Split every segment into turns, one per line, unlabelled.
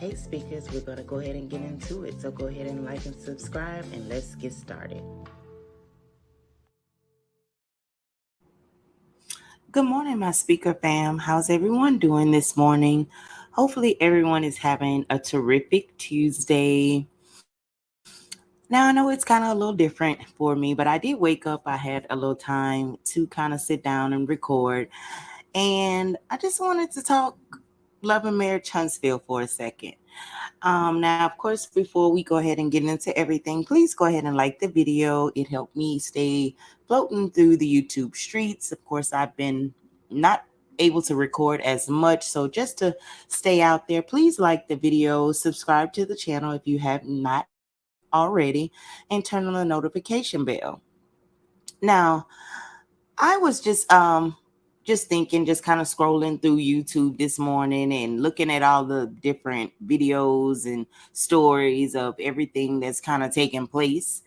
Hey speakers, we're going to go ahead and get into it. So go ahead and like and subscribe and let's get started. Good morning, my speaker fam. How's everyone doing this morning? Hopefully everyone is having a terrific Tuesday. Now, I know it's kind of a little different for me, but I did wake up. I had a little time to kind of sit down and record. And I just wanted to talk Love and Marriage Huntsville for a second. Now, of course, before we go ahead and get into everything, please go ahead and like the video. It helped me stay floating through the YouTube streets. Of course, I've been not able to record as much. So just to stay out there, please like the video, subscribe to the channel if you have not already, and turn on the notification bell. Now, I was just thinking, just kind of scrolling through YouTube this morning and looking at all the different videos and stories of everything that's kind of taking place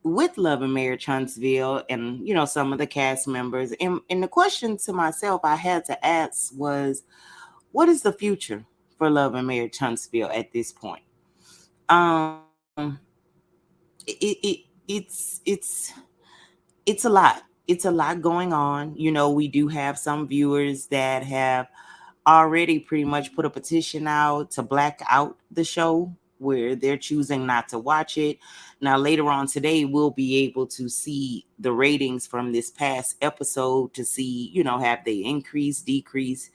with Love and Marriage Huntsville and, some of the cast members. And the question to myself I had to ask was, what is the future for Love and Marriage Huntsville at this point? Um, it's it's a lot. It's a lot going on. We do have some viewers that have already pretty much put a petition out to black out the show where they're choosing not to watch it. Now, later on today, we'll be able to see the ratings from this past episode to see, have they increased, decreased,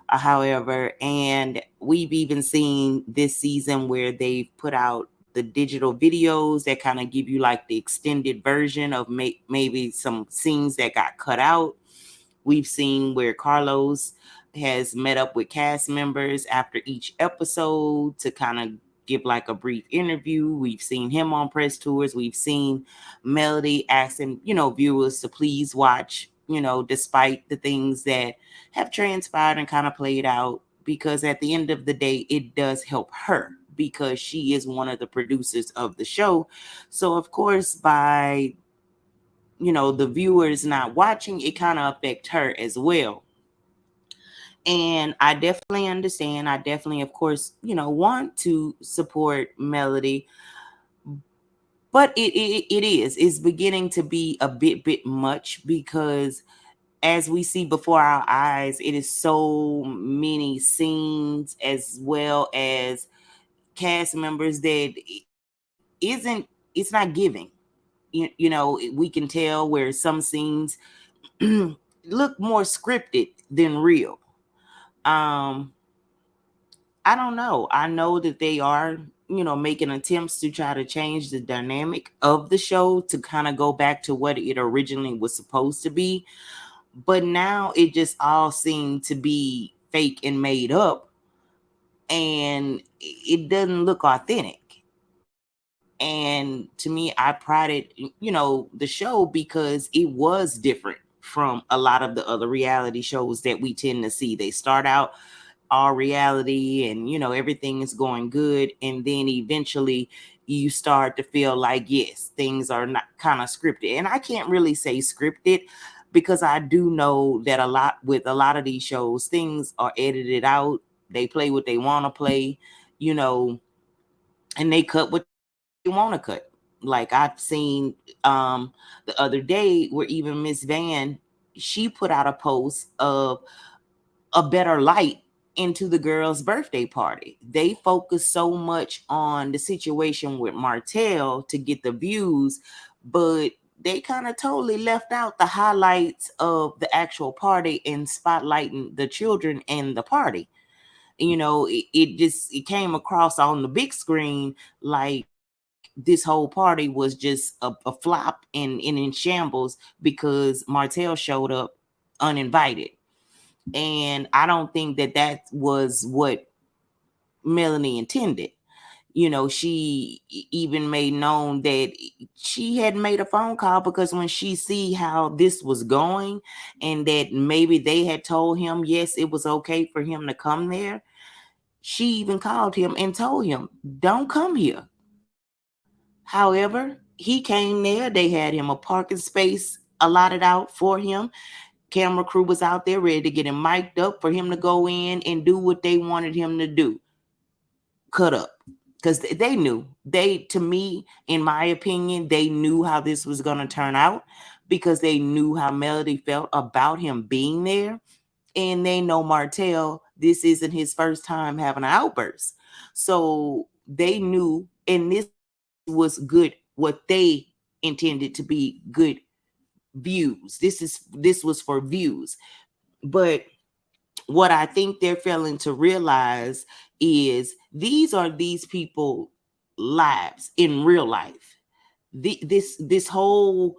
however. And we've even seen this season where they've put out the digital videos that kind of give you like the extended version of maybe some scenes that got cut out. We've seen where Carlos has met up with cast members after each episode to kind of give like a brief interview. We've seen him on press tours. We've seen Melody asking, viewers to please watch, despite the things that have transpired and kind of played out, because at the end of the day, it does help her because she is one of the producers of the show. So of course, by the viewers not watching, it kind of affect her as well. And I definitely understand. I definitely, of course, want to support Melody, but it's beginning to be a bit much, because as we see before our eyes, it is so many scenes as well as cast members that it's not giving. We can tell where some scenes look more scripted than real. um I don't know. I know that they are, making attempts to try to change the dynamic of the show to kind of go back to what it originally was supposed to be. But now it just all seemed to be fake and made up, and it doesn't look authentic. And to me, I prided, the show because it was different from a lot of the other reality shows that we tend to see. They start out all reality and everything is going good, and then eventually you start to feel like, yes, things are not kind of scripted. And I can't really say scripted, because I do know that a lot of these shows, things are edited out. They play what they want to play, you know and they cut what they want to cut. Like I've seen the other day where even Miss Van, she put out a post of a better light into the girls' birthday party. They focus so much on the situation with Martell to get the views, but they kind of totally left out the highlights of the actual party and spotlighting the children and the party. It came across on the big screen like this whole party was just a flop and in shambles because Martell showed up uninvited. And I don't think that was what Melanie intended. She even made known that she had made a phone call because when she see how this was going, and that maybe they had told him, yes, it was okay for him to come there, she even called him and told him, don't come here. However, he came there. They had him a parking space allotted out for him. Camera crew was out there ready to get him mic'd up for him to go in and do what they wanted him to do. cut up, because they knew. To me, in my opinion, they knew how this was going to turn out, because they knew how Melody felt about him being there. And they know Martell, this isn't his first time having an outburst. So they knew, and this was good, what they intended to be good views. This was for views. But what I think they're failing to realize is these are these people lives in real life. This whole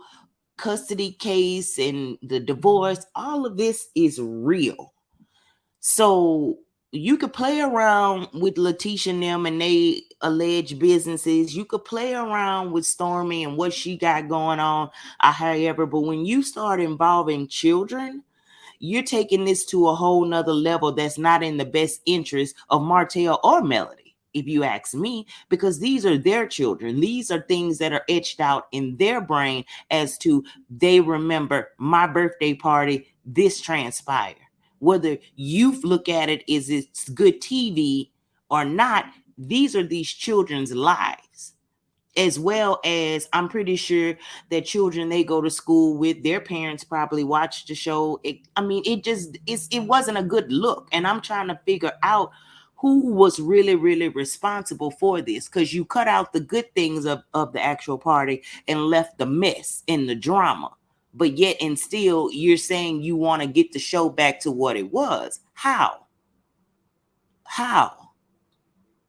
custody case and the divorce, all of this is real. So you could play around with Letitia and them and they alleged businesses. You could play around with Stormy and what she got going on, however, but when you start involving children, you're taking this to a whole nother level that's not in the best interest of Martell or Melody, if you ask me, because these are their children. These are things that are etched out in their brain as to they remember my birthday party, this transpired. Whether you look at it as it's good TV or not, these are these children's lives. As well as, I'm pretty sure that children they go to school with, their parents probably watch the show. It wasn't a good look. And I'm trying to figure out who was really, really responsible for this, because you cut out the good things of the actual party and left the mess and the drama. But yet and still, you're saying you want to get the show back to what it was. How?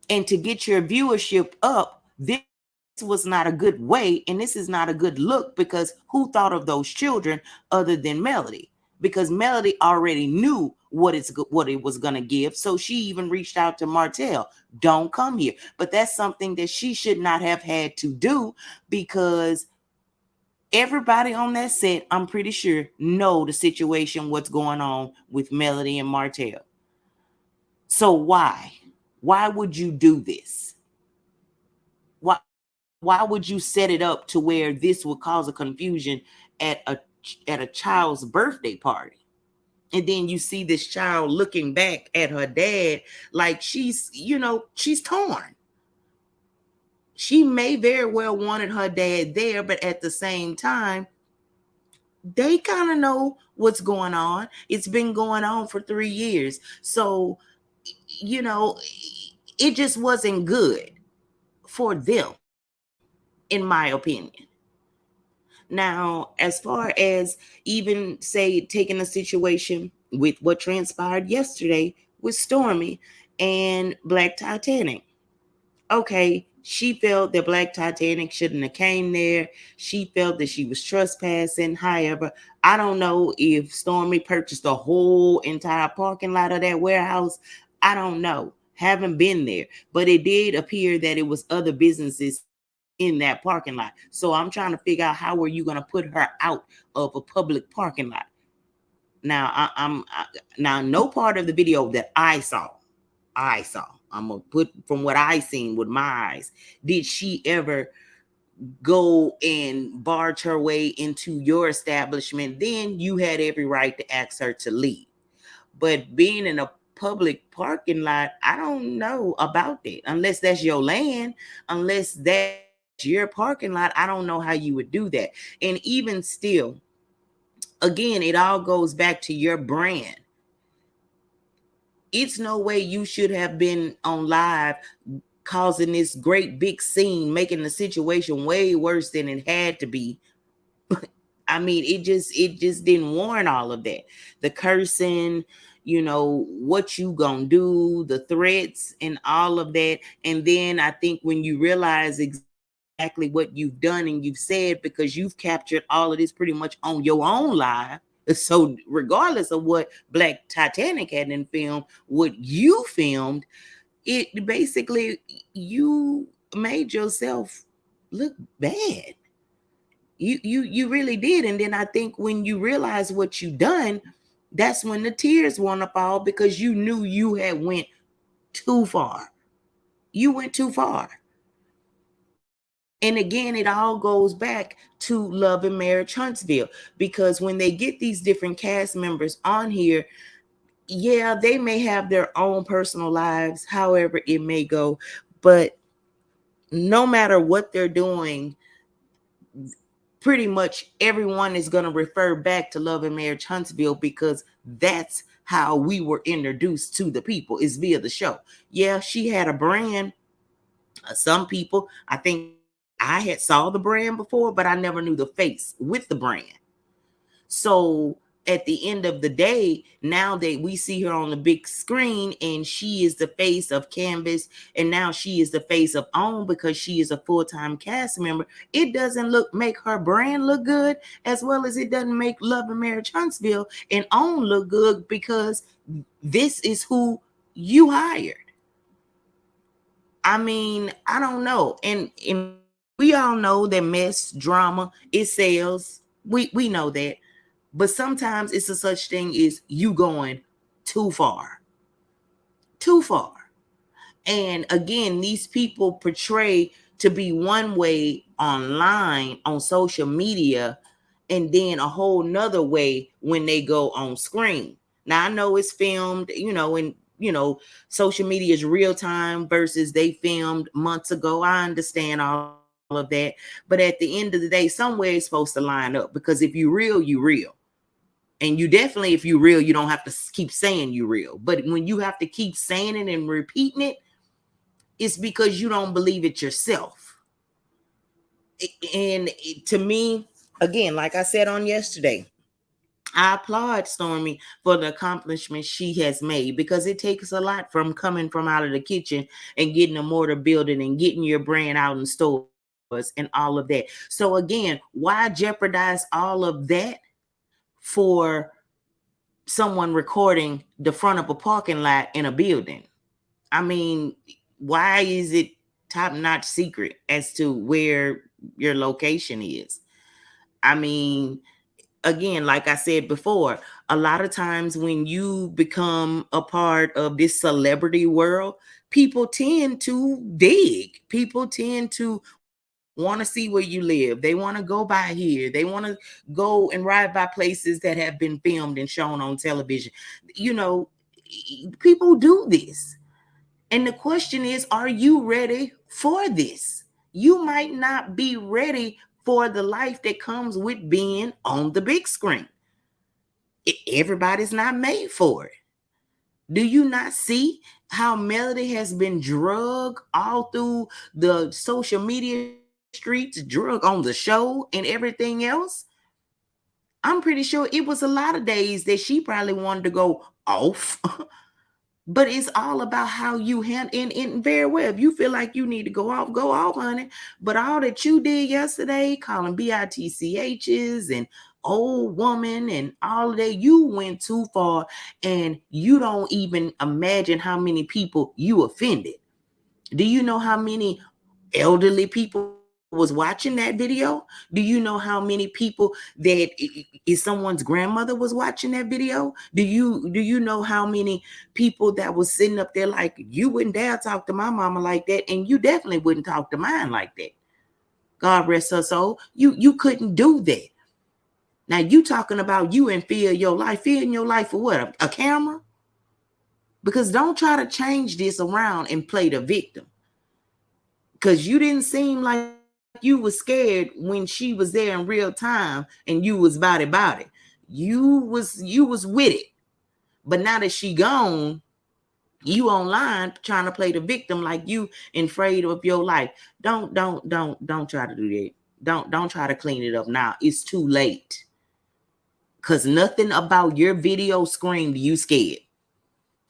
And to get your viewership up, this was not a good way, and this is not a good look, because who thought of those children other than Melody? Because Melody already knew what it was going to give, so she even reached out to Martell, don't come here. But that's something that she should not have had to do, because everybody on that set, I'm pretty sure, know the situation, what's going on with Melody and Martell. So why would you do this? Why would you set it up to where this would cause a confusion at a child's birthday party? And then you see this child looking back at her dad like she's torn. She may very well wanted her dad there, but at the same time, they kind of know what's going on. It's been going on for 3 years. So, it just wasn't good for them, in my opinion. Now, as far as even say taking a situation with what transpired yesterday with Stormy and Black Titanic. Okay, she felt that Black Titanic shouldn't have came there. She felt that she was trespassing. However, I don't know if Stormy purchased a whole entire parking lot of that warehouse. I don't know. Haven't been there. But it did appear that it was other businesses in that parking lot. So I'm trying to figure out, how are you going to put her out of a public parking lot? Now, now no part of the video that I saw, I'm going to put from what I seen with my eyes, did she ever go and barge her way into your establishment? Then you had every right to ask her to leave. But being in a public parking lot, I don't know about that. Unless that's your land, unless that's your parking lot, I don't know how you would do that. And even still, again, it all goes back to your brand. It's no way you should have been on live causing this great big scene, making the situation way worse than it had to be. I mean, it just didn't warrant all of that. The cursing, what you gonna do, the threats and all of that. And then I think when you realize exactly what you've done and you've said, because you've captured all of this pretty much on your own live. So regardless of what Black Titanic had in film, what you filmed, it basically, you made yourself look bad. You really did. And then I think when you realize what you done, that's when the tears want to fall, because you knew you had went too far. You went too far. And again, it all goes back to Love and Marriage Huntsville, because when they get these different cast members on here, Yeah, they may have their own personal lives, however it may go, but no matter what they're doing, pretty much everyone is going to refer back to Love and Marriage Huntsville, because that's how we were introduced to the people, is via the show. Yeah, she had a brand. Some people, I think I had saw the brand before, but I never knew the face with the brand. So at the end of the day, now that we see her on the big screen and she is the face of Canvas, and now she is the face of OWN because she is a full-time cast member, it doesn't make her brand look good, as well as it doesn't make Love and Marriage Huntsville and OWN look good, because this is who you hired. I mean, I don't know. And we all know that mess, drama, it sells. We know that. But sometimes it's a such thing as you going too far. Too far. And again, these people portray to be one way online on social media, and then a whole nother way when they go on screen. Now I know it's filmed, and social media is real time versus they filmed months ago. I understand all of that. But at the end of the day, somewhere it's supposed to line up, because if you real, you real. And you definitely, if you real, you don't have to keep saying you real. But when you have to keep saying it and repeating it, it's because you don't believe it yourself. And to me, again, like I said on yesterday, I applaud Stormy for the accomplishments she has made, because it takes a lot from coming from out of the kitchen and getting a mortar building and getting your brand out in stores and all of that. So again, why jeopardize all of that for someone recording the front of a parking lot in a building? I mean, why is it top-notch secret as to where your location is? I mean, again, like I said before, a lot of times when you become a part of this celebrity world, people tend to dig. People tend to want to see where you live. They want to go by here. They want to go and ride by places that have been filmed and shown on television. You know, people do this. And the question is, are you ready for this? You might not be ready for the life that comes with being on the big screen. Everybody's not made for it. Do you not see how Melody has been drugged all through the social media streets, drug on the show and everything else? I'm pretty sure it was a lot of days that she probably wanted to go off. But it's all about how you handle and very well. If you feel like you need to go off, honey. But all that you did yesterday, calling bitchs and old woman and all of that, you went too far, and you don't even imagine how many people you offended. Do you know how many elderly people was watching that video? Do you know how many people that is someone's grandmother was watching that video? Do you know how many people that was sitting up there like, you wouldn't dare talk to my mama like that, and you definitely wouldn't talk to mine like that. God rest her soul. You couldn't do that. Now you talking about you and fear your life. Fear in your life for what? A camera? Because don't try to change this around and play the victim. Because you didn't seem like you was scared when she was there in real time and you was about it. You was with it. But now that she gone, you online trying to play the victim like you afraid of your life. Don't try to do that. Don't try to clean it up now. It's too late. Cause nothing about your video screamed you scared.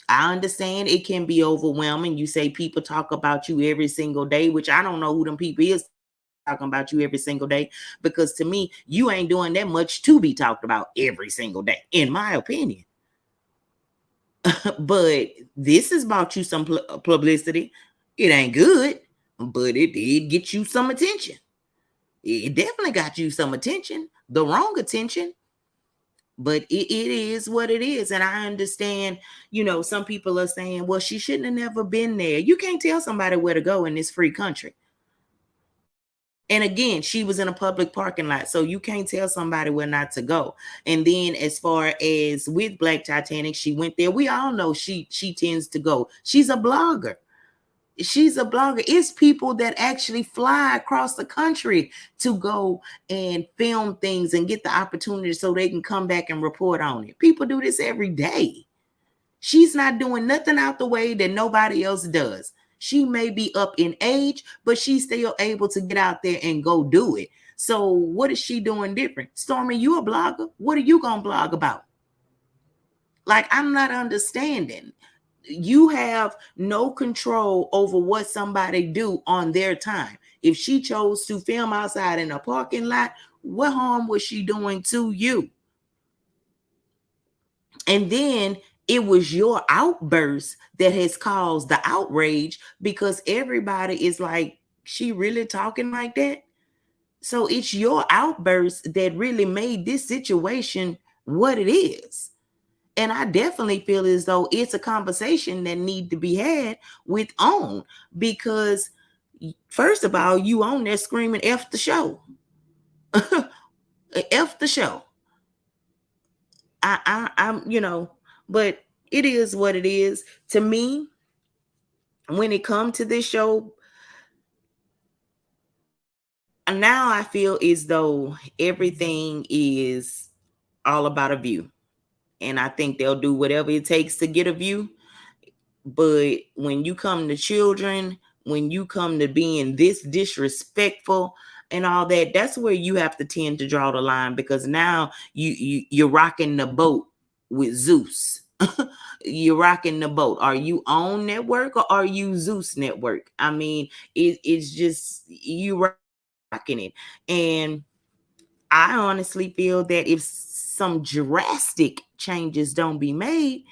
I understand it can be overwhelming. You say people talk about you every single day, which I don't know who them people is talking about you every single day, because to me, you ain't doing that much to be talked about every single day, in my opinion. But this has brought you some publicity. It ain't good, but it did get you some attention. It definitely got you some attention, the wrong attention. But it is what it is. And I understand, some people are saying, well, she shouldn't have never been there. You can't tell somebody where to go in this free country. And again, she was in a public parking lot, so you can't tell somebody where not to go. And then as far as with Black Titanic, she went there. We all know she tends to go. She's a blogger. She's a blogger. It's people that actually fly across the country to go and film things and get the opportunity so they can come back and report on it. People do this every day. She's not doing nothing out the way that nobody else does. She may be up in age, but she's still able to get out there and go do it. So what is she doing different? Stormy, you a blogger. What are you going to blog about? Like, I'm not understanding. You have no control over what somebody do on their time. If she chose to film outside in a parking lot, what harm was she doing to you? And then it was your outburst that has caused the outrage, because everybody is like, she really talking like that? So it's your outburst that really made this situation what it is. And I definitely feel as though it's a conversation that need to be had with OWN, because first of all, you on there screaming F the show. F the show. I'm, but it is what it is. To me, when it comes to this show, now I feel as though everything is all about a view. And I think they'll do whatever it takes to get a view. But when you come to children, when you come to being this disrespectful and all that, that's where you have to tend to draw the line, because now you're rocking the boat with Zeus. You're rocking the boat. Are you OWN network or are you Zeus network? I mean, it's just you rocking it. And I honestly feel that if some drastic changes don't be made,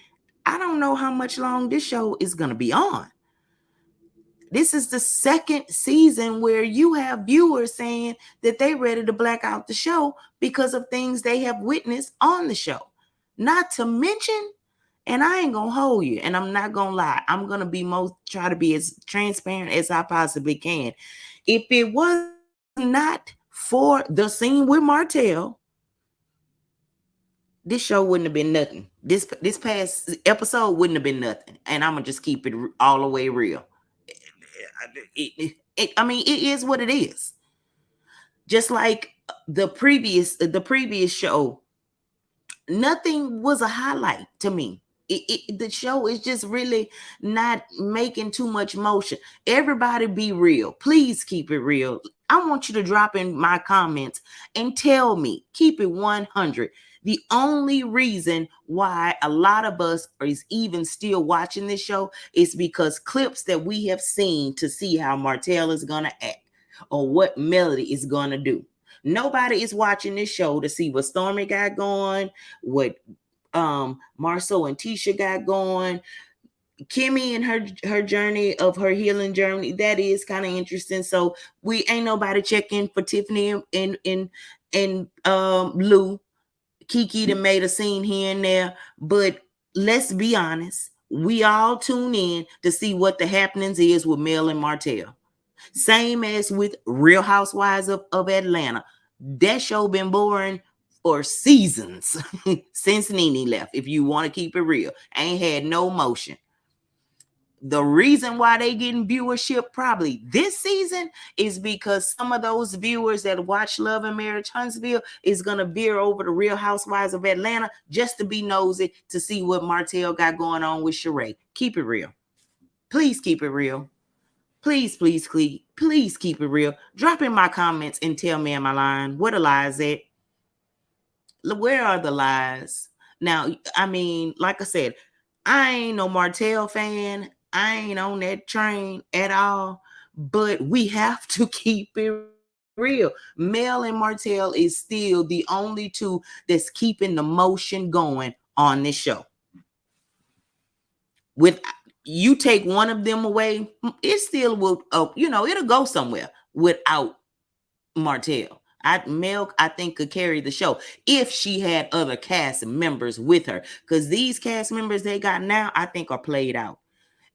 I don't know how much long this show is going to be on. This is the second season where you have viewers saying that they ready to black out the show because of things they have witnessed on the show. Not to mention, and I ain't going to hold you, and I'm not going to lie, I'm going to try to be as transparent as I possibly can. If it was not for the scene with Martell, this show wouldn't have been nothing. This past episode wouldn't have been nothing. And I'm going to just keep it all the way real. I mean, it is what it is. Just like the previous show, nothing was a highlight to me. The show is just really not making too much motion. Everybody be real. Please keep it real. I want you to drop in my comments and tell me, keep it 100. The only reason why a lot of us is even still watching this show is because clips that we have seen to see how Martell is going to act or what Melody is going to do. Nobody is watching this show to see what Stormy got going, what Marceau and Tisha got going, Kimmy and her journey of her healing journey. That is kind of interesting. So we ain't nobody checking for Tiffany and Lou. Kiki that made a scene here and there, but let's be honest, we all tune in to see what the happenings is with Mel and Martell. Same as with Real Housewives of Atlanta. That show been boring for seasons since Nene left. If you want to keep it real, ain't had no motion. The reason why they getting viewership probably this season is because some of those viewers that watch Love and Marriage Huntsville is going to veer over to Real Housewives of Atlanta just to be nosy to see what Martell got going on with Sheree. Keep it real. Please keep it real. Please keep it real. Drop in my comments and tell me, am I lying? What the lies at? Where are the lies? Now, I mean, like I said, I ain't no Martell fan. I ain't on that train at all, but we have to keep it real. Mel and Martell is still the only two that's keeping the motion going on this show. With you take one of them away, it still will, it'll go somewhere without Martell. Mel, I think, could carry the show if she had other cast members with her, because these cast members they got now, I think, are played out.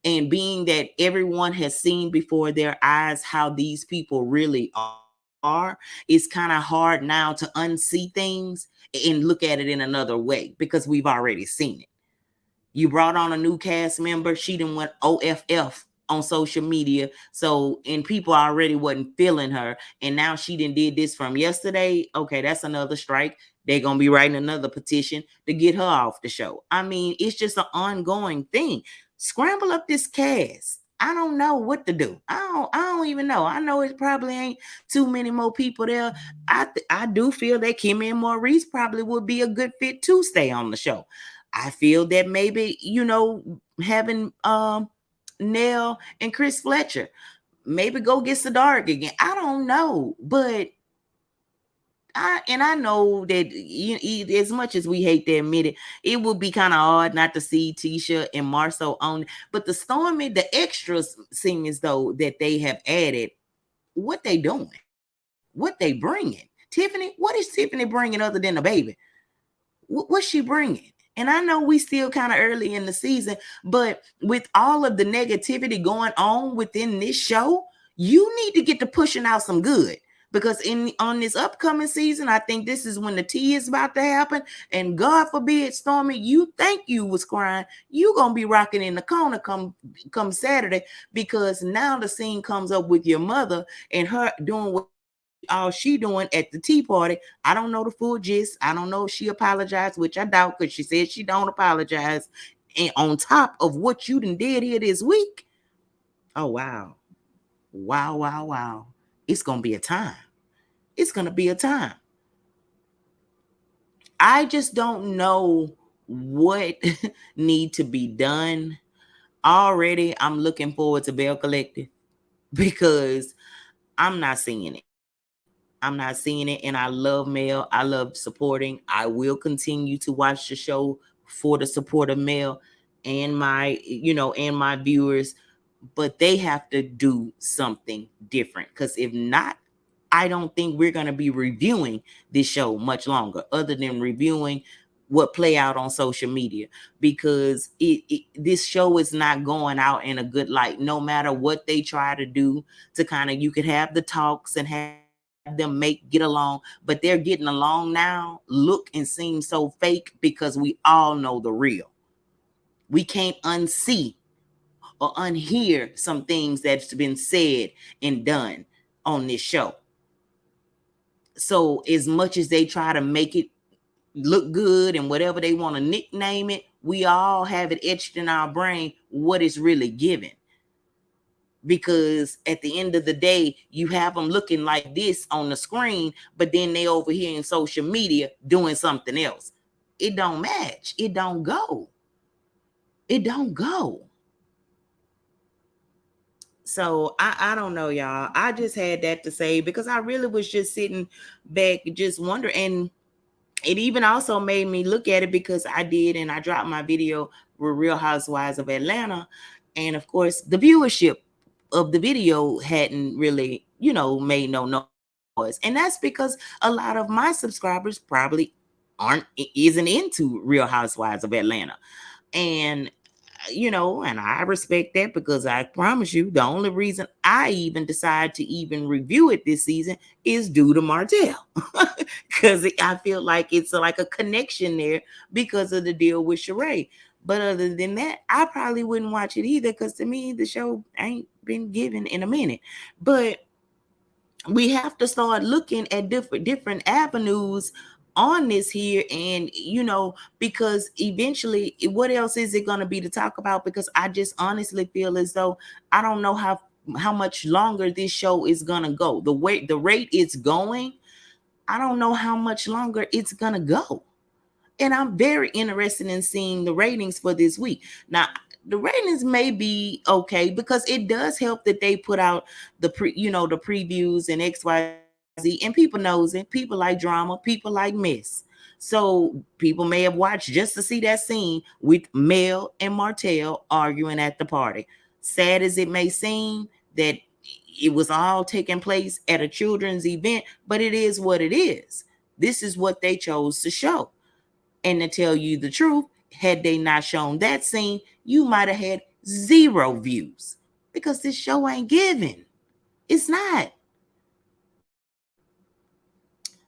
And being that everyone has seen before their eyes how these people really are, are, it's kind of hard now to unsee things and look at it in another way because we've already seen it. You brought on a new cast member. She done went OFF on social media. So, and people already wasn't feeling her. And now she did this from yesterday. Okay, that's another strike. They're going to be writing another petition to get her off the show. I mean, it's just an ongoing thing. Scramble up this cast. I don't know what to do. I don't even know. I know it probably ain't too many more people there. I do feel that Kimmy and Maurice probably would be a good fit to stay on the show. I feel that maybe, having Nell and Chris Fletcher, maybe go get Sadark again. I don't know, but I know that as much as we hate to admit it, it would be kind of odd not to see Tisha and Marceau on. But the Stormy, the extras seem as though that they have added what they doing, what they bringing. Tiffany, what is Tiffany bringing other than a baby? What's she bringing? And I know we still kind of early in the season, but with all of the negativity going on within this show, you need to get to pushing out some good. Because on this upcoming season, I think this is when the tea is about to happen. And God forbid, Stormy, you think you was crying, you gonna be rocking in the corner come Saturday, because now the scene comes up with your mother and her doing what all she doing at the tea party. I don't know the full gist. I don't know if she apologized, which I doubt, because she said she don't apologize. And on top of what you done did here this week, oh wow. Wow. It's gonna be a time. It's gonna be a time. I just don't know what need to be done. Already, I'm looking forward to Bell Collective because I'm not seeing it. I'm not seeing it, and I love Mel. I love supporting. I will continue to watch the show for the support of Mel and my viewers, but they have to do something different, because if not, I don't think we're going to be reviewing this show much longer, other than reviewing what play out on social media, because this show is not going out in a good light, no matter what they try to do to kind of, you could have the talks and have them get along, but they're getting along now, look and seem so fake, because we all know the real. We can't unsee or unhear some things that's been said and done on this show. So as much as they try to make it look good and whatever they want to nickname it, we all have it etched in our brain what it's really given. Because at the end of the day, you have them looking like this on the screen, but then they over here in social media doing something else. It don't match. It don't go. It don't go. So I don't know, y'all. I just had that to say, because I really was just sitting back just wondering. And it even also made me look at it, because I dropped my video with Real Housewives of Atlanta. And of course, the viewership of the video hadn't really, made no noise. And that's because a lot of my subscribers probably isn't into Real Housewives of Atlanta. And and I respect that, because I promise you, the only reason I even decide to even review it this season is due to Martell, because I feel like it's like a connection there because of the deal with Sheree. But other than that, I probably wouldn't watch it either, because to me, the show ain't been given in a minute. But we have to start looking at different avenues on this here, and because eventually, what else is it going to be to talk about? Because I just honestly feel as though I don't know how much longer this show is going to go. The rate it's going, I don't know how much longer it's going to go. And I'm very interested in seeing the ratings for this week. Now, the ratings may be okay, because it does help that they put out the previews and XYZ, and people knows it. People like drama, people like mess. So people may have watched just to see that scene with Mel and Martell arguing at the party. Sad as it may seem that it was all taking place at a children's event, but it is what it is. This is what they chose to show. And to tell you the truth, had they not shown that scene, you might have had 0 views, because this show ain't giving. It's not.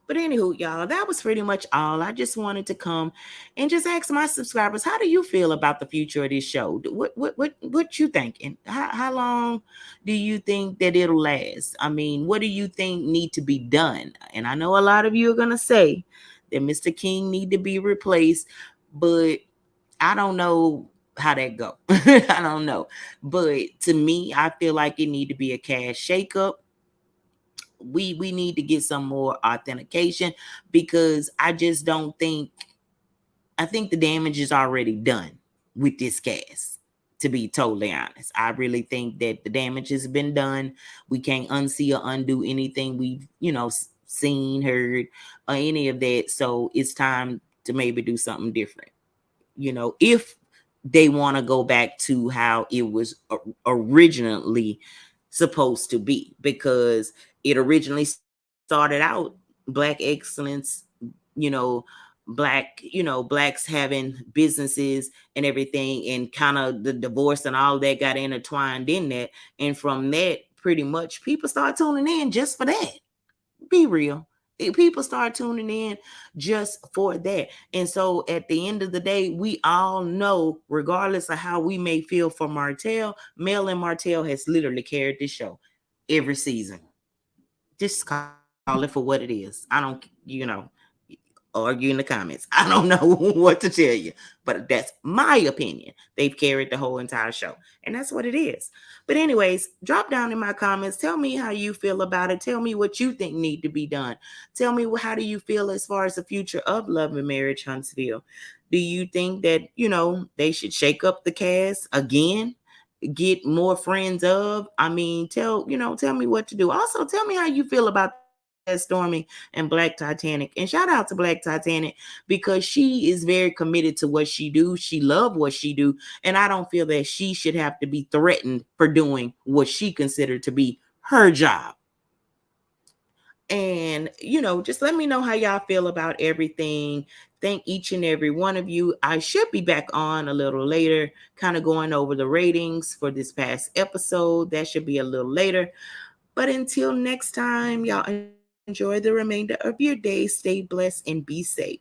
But anywho, y'all, that was pretty much all. I just wanted to come and just ask my subscribers, how do you feel about the future of this show? What you thinking? How long do you think that it'll last? I mean, what do you think need to be done? And I know a lot of you are gonna say that Mr. King need to be replaced, but I don't know how that go. I don't know. But to me, I feel like it need to be a cash shakeup. We need to get some more authentication, because I think the damage is already done with this cast, to be totally honest. I really think that the damage has been done. We can't unsee or undo anything we've, seen, heard, or any of that. So it's time to maybe do something different. If they want to go back to how it was originally supposed to be, because it originally started out black excellence, you know blacks having businesses and everything, and kind of the divorce and all that got intertwined in that. And from that, pretty much people start tuning in just for that. Be real. People start tuning in just for that. And so at the end of the day, we all know, regardless of how we may feel for Martell, Mel and Martell has literally carried this show every season. Just call it for what it is. I don't, argue in the comments. I don't know what to tell you, but that's my opinion. They've carried the whole entire show, and that's what it is. But anyways, drop down in my comments. Tell me how you feel about it. Tell me what you think need to be done. Tell me, how do you feel as far as the future of Love and Marriage Huntsville? Do you think that they should shake up the cast again? Get more friends of? I mean, tell me what to do. Also, tell me how you feel about the cast Stormy and Black Titanic. And shout out to Black Titanic, because she is very committed to what she do. She love what she do, and I don't feel that she should have to be threatened for doing what she considered to be her job. And just let me know how y'all feel about everything. Thank each and every one of you. I should be back on a little later, kind of going over the ratings for this past episode. That should be a little later. But until next time, y'all enjoy the remainder of your day. Stay blessed and be safe.